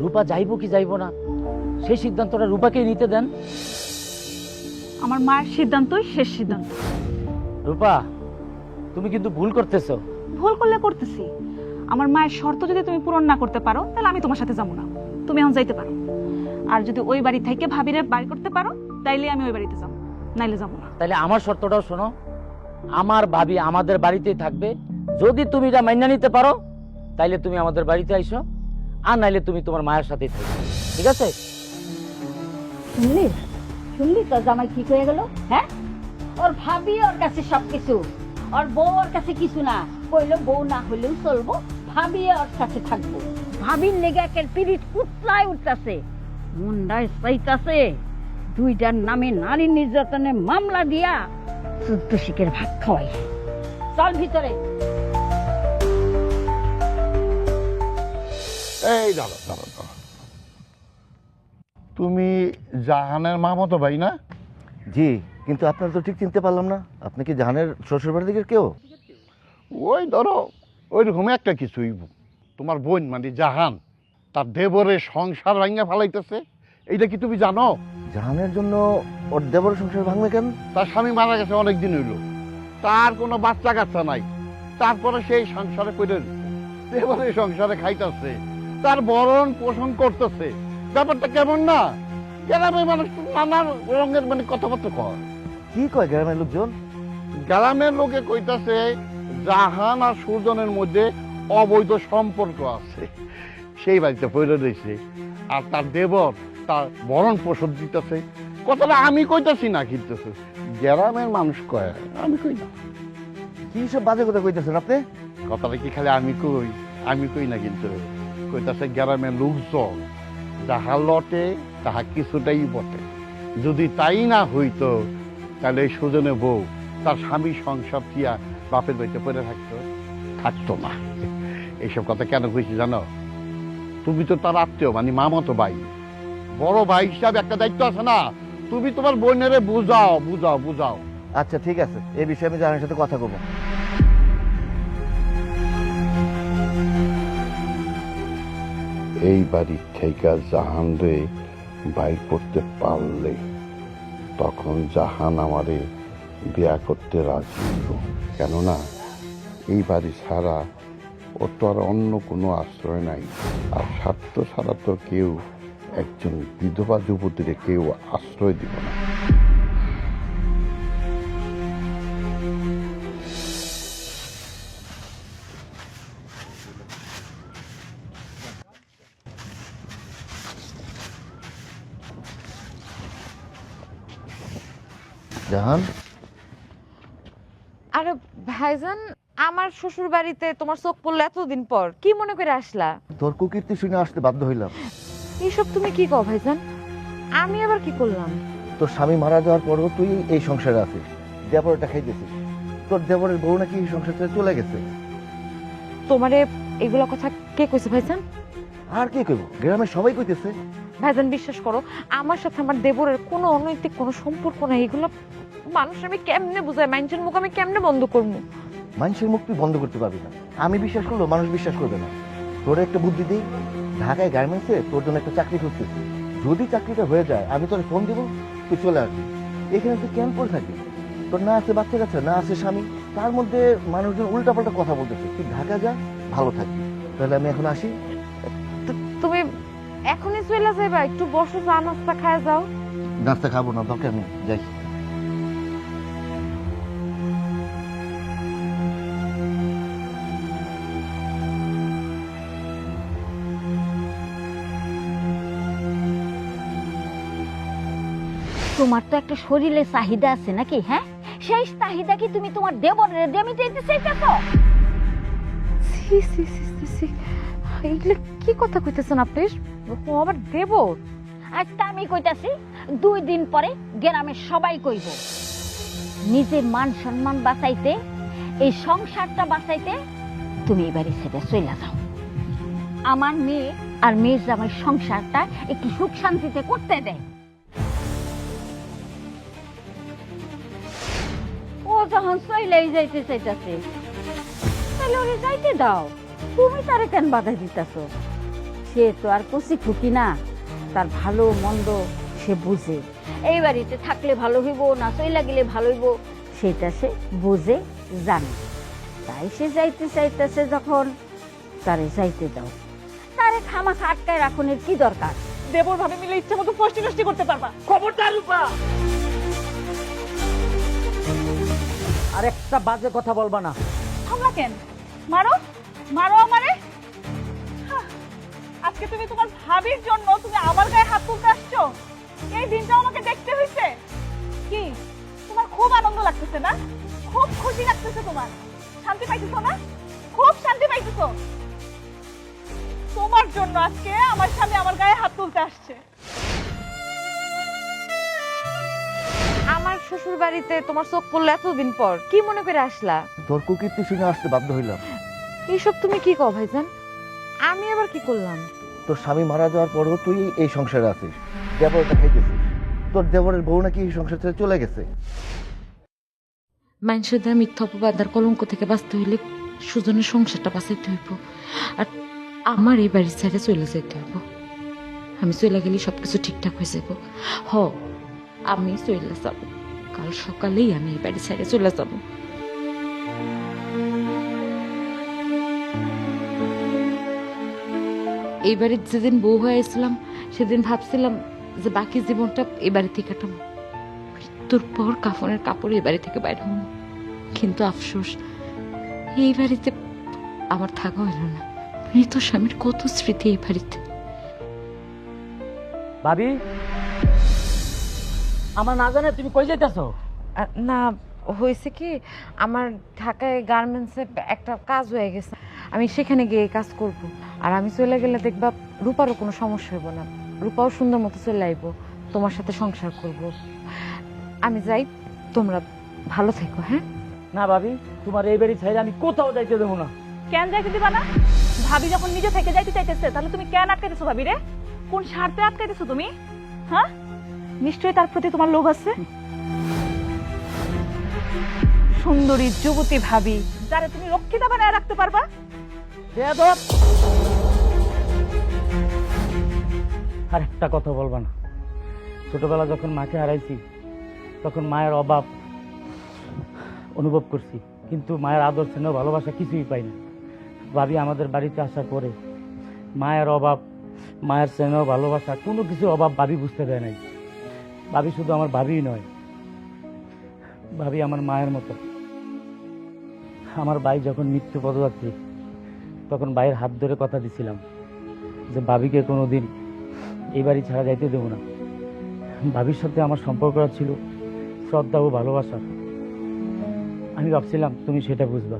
Speaker 2: রূপা যাইবো কি যাইবো না, সেই সিদ্ধান্তটা রূপাকেই নিতে দেন।
Speaker 3: আমার মায়ের সিদ্ধান্তই শেষ সিদ্ধান্ত।
Speaker 2: রূপা, তুমি কিন্তু ভুল করতেছো।
Speaker 3: ভুল করলে করতেছি, আমার মায়ের শর্ত যদি তুমি পূরণ না করতে পারো, তাহলে আমি তোমার সাথে যাবো না। তুমি এখন যাইতে পারো, আর যদি ওই বাড়ি থেকে ভাবিরে বাড়ি করতে পারো, তাইলে আমি ওই বাড়িতে যাবো, নাইলে যাবো না।
Speaker 2: তাহলে আমার শর্তটাও শোনো, আমার ভাবি আমাদের বাড়িতেই থাকবে। যদি তুমি এটা মাইনা নিতে পারো, তাইলে তুমি আমাদের বাড়িতে আইসো, আর নাইলে তুমি তোমার মায়ের সাথেই থাকবে, ঠিক আছে?
Speaker 5: শুনলি শুনলি তোর জামাই ঠিক হয়ে গেল? হ্যাঁ, ওর ভাবি ওর কাছে সবকিছু, ওর বউ ওর কাছে কিছু না। কইলো বউ না হলেও চলবো, ভাবি ওর কাছে থাকবো। ভাবির লেগে একের পিরিত কুতলায় উঠতেছে, মুন্ডায় চাইতাছে দুইটার নামে নারী নির্যাতনের মামলা দিয়া 14 শিকের ভাত খাওয়াই। চল ভিতরে।
Speaker 6: এই দাঁড়া দাঁড়া দাঁড়া, তুমি জাহানের মা মতো ভাই না?
Speaker 7: জি, কিন্তু আপনারা তো ঠিক চিনতে পারলাম না। আপনি কি জাহানের শ্বশুরবাড়ি দিকের কেউ?
Speaker 6: ওই ধরো ওইরকম একটা কিছুই। তোমার বোন মানে জাহান, তার দেবরের সংসার ভাঙা ফেলাইতেছে, এইটা কি তুমি জানো?
Speaker 7: জাহানের জন্য ওর দেবর সংসার ভাঙবে কেন?
Speaker 6: তার স্বামী মারা গেছে অনেক দিন হইল, তার কোনো বাচ্চা কাচ্চা নাই, তারপরে সেই সংসারে করে এবারে সংসারে খাইতেছে, তার ভরণ পোষণ করতেছে। ব্যাপারটা কেমন না? গ্রামের মানুষ তো নানা রঙের মানে কথাবার্তা কয়।
Speaker 7: কি কয় গ্রামের লোকজন?
Speaker 6: গ্রামের লোকে কইতাছে জাহান আর সুজনের মধ্যে অবৈধ সম্পর্ক আছে, সেই বাড়িতে পড়ে রয়েছে। আর তার দেবর তার ভরণ পোষণ দিতেছে। কথাটা আমি কইতাছি না, কিন্তু গ্রামের মানুষ কয়, আমি কই না।
Speaker 7: কি সব বাজে কথা কইতেছেন আপনি?
Speaker 6: কথাটা কি খালি আমি কই না, কিন্তু কইতাছে গ্রামের লোকজন যাহা লটে তাহা কিছুটাই বটে। যদি তাই না হইতো তাহলে এই সুজনে বউ তার স্বামী সংসার দিয়া বাপের বাড়িতে পড়ে থাকতো না। এইসব কথা কেন কইছি জানো? তুমি তো তার আত্মীয়, মানে মামাতো ভাই, বড় ভাই হিসাবে একটা দায়িত্ব আছে না? তুমি তোমার বোনেরে বুঝাও।
Speaker 7: আচ্ছা ঠিক আছে, এই বিষয়ে আমি জাহানের সাথে কথা বলবো।
Speaker 6: এই বাড়ির থেকে জাহান রে বাইর করতে পারলে তখন জাহান আমারে বিয়া করতে রাজি হইব। কেননা এই বাড়ি ছাড়া ও তো আর অন্য কোনো আশ্রয় নাই। আর স্বার্থ ছাড়া তো কেউ একজন বিধবা যুবতীরে কেউ আশ্রয় দিব না।
Speaker 7: জাহান,
Speaker 4: আরে ভাইজান, আমার শ্বশুর বাড়িতে তোমার চোখ পড়লো এতদিন পর, কি মনে করে আসলা?
Speaker 7: তোর কুকীর্তি শুনে আসতে বাধ্য হইলাম।
Speaker 4: এইসব তুমি কি কও ভাইজান? আমি আবার কি করলাম?
Speaker 7: তোর স্বামী মারা যাওয়ার পরও তুই এই সংসারে আছিস, দেবরটা খাইতেছিস। তোর দেবরের বউ নাকি এই সংসার থেকে চলে গেছে।
Speaker 4: তোমারে এগুলো কথা কে কইছে ভাইজান?
Speaker 7: আর কে কইব? গ্রামের সবাই কইতেছে।
Speaker 4: ভাইজান বিশ্বাস করো, আমার সাথে আমার দেবরের কোনো অনৈতিক কোনো সম্পর্ক নাই। এগুলো মানুষ আমি কেমনে বুঝাই, মানুষের মুখ আমি কেমনে বন্ধ করবো?
Speaker 7: মানুষের মুখ তুই বন্ধ করতে পারবি না। আমি বিশ্বাস করলেও মানুষ বিশ্বাস করবে না। তোর একটা বুদ্ধি দিই, ঢাকায় গার্মেন্টসে তোর জন্য একটা চাকরি খুঁজতেছি। যদি চাকরিটা হয়ে যায় আমি তোর ফোন দিব, তুই চলে আসবি। এখানে তুই কেন পড়ে থাকবি? তোর না আছে বাচ্চা কাচ্চা, না আছে স্বামী, তার মধ্যে মানুষজন উল্টাপাল্টা কথা বলতেছে। তুই ঢাকা যা, ভালো থাকবি। তাহলে আমি এখন আসি।
Speaker 4: তুমি এখনই চলে যাইবা? একটু বসো, চা নাস্তা খায় যাও।
Speaker 7: নাস্তা খাবো না, দরকার নেই, যাই।
Speaker 5: তোমার তো একটা শরীরের চাহিদা আছে নাকি? হ্যাঁ, সেই চাহিদা কি তুমি তোমার দেবরের দিয়ে মিটাইতে চাইতেছো?
Speaker 4: সি সি সি সি সি, এগুলো কি কথা কইতেছেন আপনি? ও আমার দেবর।
Speaker 5: আজ তা আমি কইতাছি, 2 দিন পরে গ্রামের সবাই কইব। নিজের মান সম্মান বাঁচাইতে, এই সংসারটা বাঁচাইতে তুমি এবারে ছেড়ে চলে যাও। আমার মেয়ে আর মেয়ের জামাই সংসারটা একটু সুখ শান্তিতে করতে দেয়। ও যখন চলেই যাইতে চাইতেছে, তাহলে ওরে যাইতে দাও। তুমি তারে কেন বাধা দিতেছ? সে তো আর কচি খুকি না, তার ভালো মন্দ সে বুঝে। এই বাড়িতে থাকলে ভালো হইব না চইলা গেলে ভালো হইব সেটা সে বুঝে জানে। তাই সে যাইতে চাইতেছে যখন, তারে যাইতে দাও। তারে খামাখা আটকায় রাখনের কি দরকার?
Speaker 3: দেবর ভাবে মিলে ইচ্ছে মতো ফষ্টি নষ্টি করতে পারবা।
Speaker 2: খবরদার রূপা, আর একটা বাজে কথা বলবা না।
Speaker 3: থামলা কেন? মারো মারো আমারে। হাহ, আজকে তুমি তোমার ভাবির জন্য তুমি আমার গায়ে হাত তুলতে আসছো? এই দিনটা আমাকে দেখতে হইছে। কি তোমার খুব আনন্দ লাগতেছে না? খুব খুশি লাগতেছে তোমার? শান্তি পাইতেছো না? খুব শান্তি পাইতেছো? তোমার জন্য আজকে আমার স্বামী আমার গায়ে হাত তুলতে আসছে।
Speaker 4: আমার শ্বশুর বাড়িতে তোমার চোখ পড়লো এতদিন পর, কি মনে করে আসলা?
Speaker 7: তোর কুকীর্তি শুনে আসতে বাধ্য হইলাম।
Speaker 4: এইসব তুমি কি কও ভাইজান? আমি আবার কি করলাম?
Speaker 7: তোর স্বামী মারা যাওয়ার পরও তুই এই সংসারে আছিস, দেবরটা খাইতেছিস। তোর দেবরের বউ নাকি এই সংসার থেকে চলে গেছে।
Speaker 4: মানুষের দ্বারা মিথ্যা অপবাদ আর কলঙ্ক থেকে বাঁচতে হইলে সুজনের সংসারটা বাঁচাইতে হইব। আর আমার এই বাড়ির ছেড়ে চলে যেতে হইব। আমি চলে গেলে সবকিছু ঠিকঠাক হয়ে যাব। আমি চলে যাব, কাল সকালেই আমি এই বাড়ি ছেড়ে চলে যাব। এই বাড়ির যেদিন বউ হয়ে এসেছিলাম সেদিন ভাবছিলাম যে বাকি জীবনটা এই বাড়ি থেকে কাটাবো, মৃত্যুর পর কাফনের কাপড় এই বাড়ি থেকে বাইরে হবো। কিন্তু আফসোস, এই বাড়িতে আমার থাকা হইল না। মৃত স্বামীর কত স্মৃতি এই বাড়িতে।
Speaker 2: ভাবি, আমার না জানে তুমি কই যাইতেছো?
Speaker 4: না, হয়েছে কি, আমার ঢাকায় গার্মেন্টসে একটা কাজ হয়ে গেছে, আমি সেখানে গিয়ে কাজ করব। আর আমি চলে গেলে দেখবা রূপারও কোনো সমস্যা হইব না, রূপাও সুন্দর মতো চলে আইব, তোমার সাথে সংসার করব। আমি যাই, তোমরা ভালো থেকো। হ্যাঁ
Speaker 2: না ভাবি, তোমার এই বাড়ি ছেড়ে আমি কোথাও যাইতে দেবো না।
Speaker 3: কেন যাইতে দিবা না? ভাবি যখন নিজে থেকে যাইতে চাইতেছে, তাহলে তুমি কেন আটকাইতেছো ভাবি রে? কোন স্বার্থে আটকাইতেছো তুমি? হ্যাঁ, নিশ্চয়ই তার প্রতি তোমার লোভ আছে। সুন্দরী যুবতী ভাবি যারা তুমি রক্ষিতা বানায় রাখতে পারবা।
Speaker 2: বেয়াদব! আর একটা কথা বলবা না। ছোটবেলা যখন মাকে হারাইছি তখন মায়ের অভাব অনুভব করছি, কিন্তু মায়ের আদর স্নেহ ভালোবাসা কিছুই পাই না। ভাবি আমাদের বাড়িতে আসার পরে মায়ের অভাব, মায়ের স্নেহ ভালোবাসা কোনো কিছুর অভাব ভাবি বুঝতে দেয় নাই। ভাবি শুধু আমার ভাবিই নয়, ভাবি আমার মায়ের মতো। আমার ভাই যখন মৃত্যু পদযাত্রী, তখন ভাইয়ের হাত ধরে কথা দিছিলাম যে ভাবিকে কোনোদিন এই বাড়ি ছাড়া যাইতে দেবো না। ভাবির সাথে আমার সম্পর্কটা ছিল শ্রদ্ধা ও ভালোবাসা। আমি ভাবছিলাম তুমি সেটা বুঝবা,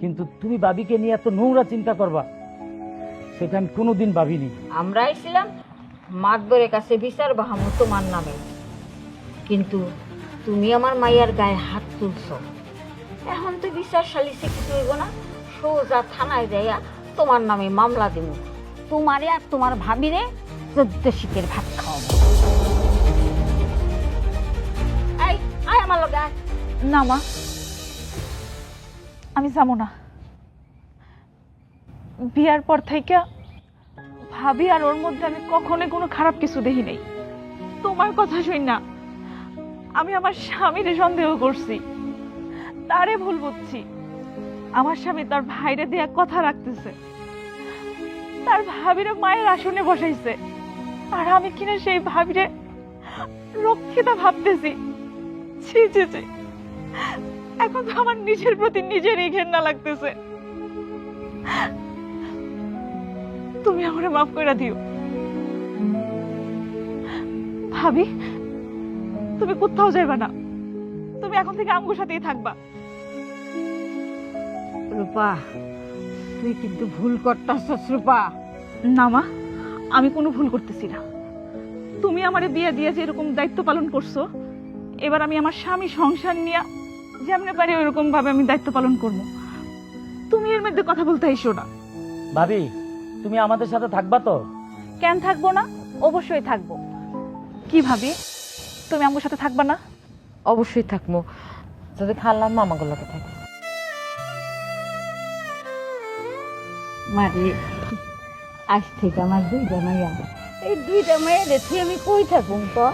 Speaker 2: কিন্তু তুমি ভাবিকে নিয়ে এত নোংরা চিন্তা করবা সেটা আমি কোনোদিন ভাবিনি।
Speaker 5: আমরা আইছিলাম মাতবরের কাছে বিচার বাহামু তোমার নামে, কিন্তু তুমি আমার মাইয়ার গায়ে হাত তুলছ। এখন তো বিচার সালিসে কিছু হইব না, সোজা থানায় যাইয়া তোমার নামে মামলা দিব। তোমারে আর তোমার ভাবিরে 14 শীতের ভাত খাওয়াবো। এই আয় আমার লগে আয়।
Speaker 3: না মা, আমি যাবো না। বিয়ার পর থেকে ভাবি আর ওর মধ্যে আমি কখনো কোনো খারাপ কিছু দেখি নাই। তোমার কথা শুন না, আমি আমার স্বামীরে সন্দেহ করছি, তারে ভুল বুঝছি। আমার স্বামী তার ভাইরে দেয়া কথা রাখতেছে, তার ভাবিরে মায়ের আসনে বসাইছে, আর আমি কিনা সেই ভাবিরে রক্ষিতা ভাবতেছি। ছি ছি ছি, এখন তো আমার নিজের প্রতি নিজেরই ঘেন্না লাগতেছে। তুমি আমারে মাফ করে দিও ভাবি। তুমি কোথাও যাইবা না, তুমি এখন থেকে আমগুর সাথেই থাকবা।
Speaker 5: রূপা, তুই কিন্তু ভুল করতাছস রূপা।
Speaker 3: না মা, আমি কোনো ভুল করতেছি না। তুমি আমারে বিয়ে দিয়ে যে এরকম দায়িত্ব পালন করছো, এবার আমি আমার স্বামী সংসার নিয়ে যেমনি পারি ওইরকম ভাবে আমি দায়িত্ব পালন করবো। তুমি এর মধ্যে কথা বলতে আইসো না।
Speaker 2: ভাবি, তুমি আমাদের সাথে থাকবা তো?
Speaker 3: কেন থাকবো না, অবশ্যই থাকবো। কি ভাবি, তুমি আমার সাথে থাকবা না?
Speaker 4: অবশ্যই থাকবো, যদি খালাম মামাগুলোকে থাকবো।
Speaker 5: মারে, আজ থেকে আমার 2টা মাইয়া, এই 2টা মাইয়া দেখি আমি কই থাকুম তো।